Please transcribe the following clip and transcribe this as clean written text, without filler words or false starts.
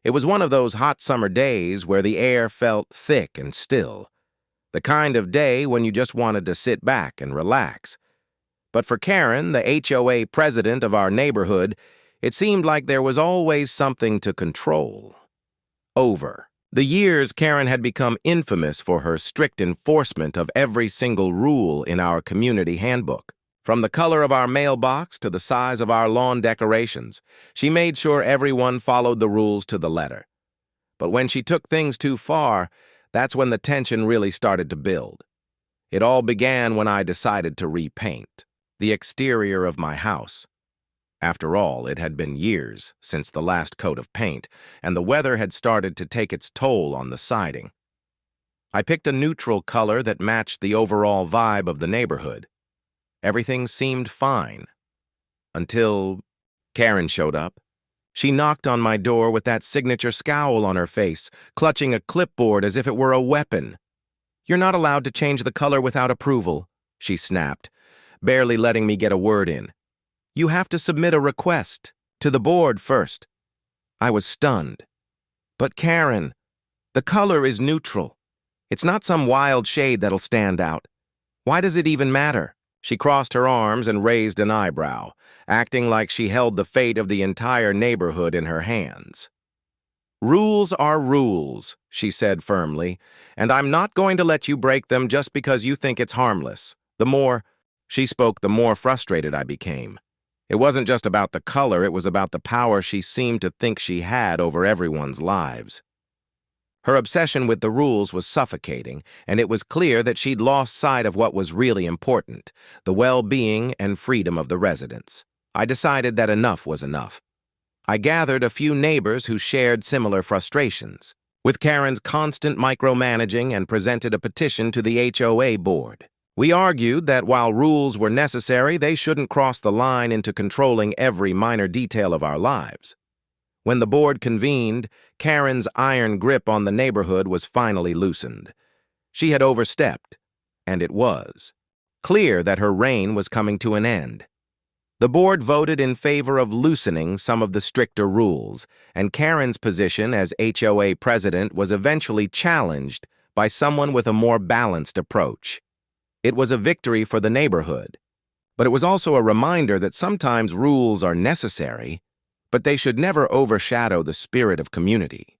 It was one of those hot summer days where the air felt thick and still, the kind of day when you just wanted to sit back and relax. But for Karen, the HOA president of our neighborhood, it seemed like there was always something to control. Over the years, Karen had become infamous for her strict enforcement of every single rule in our community handbook. From the color of our mailbox to the size of our lawn decorations, she made sure everyone followed the rules to the letter. But when she took things too far, that's when the tension really started to build. It all began when I decided to repaint the exterior of my house. After all, it had been years since the last coat of paint, and the weather had started to take its toll on the siding. I picked a neutral color that matched the overall vibe of the neighborhood. Everything seemed fine. Until Karen showed up. She knocked on my door with that signature scowl on her face, clutching a clipboard as if it were a weapon. "You're not allowed to change the color without approval," she snapped, barely letting me get a word in. "You have to submit a request to the board first." I was stunned. "But Karen, the color is neutral. It's not some wild shade that'll stand out. Why does it even matter?" She crossed her arms and raised an eyebrow, acting like she held the fate of the entire neighborhood in her hands. "Rules are rules," she said firmly, "and I'm not going to let you break them just because you think it's harmless." The more she spoke, the more frustrated I became. It wasn't just about the color, it was about the power she seemed to think she had over everyone's lives. Her obsession with the rules was suffocating, and it was clear that she'd lost sight of what was really important, the well-being and freedom of the residents. I decided that enough was enough. I gathered a few neighbors who shared similar frustrations with Karen's constant micromanaging and presented a petition to the HOA board. We argued that while rules were necessary, they shouldn't cross the line into controlling every minor detail of our lives. When the board convened, Karen's iron grip on the neighborhood was finally loosened. She had overstepped, and it was clear that her reign was coming to an end. The board voted in favor of loosening some of the stricter rules, and Karen's position as HOA president was eventually challenged by someone with a more balanced approach. It was a victory for the neighborhood, but it was also a reminder that sometimes rules are necessary, but they should never overshadow the spirit of community.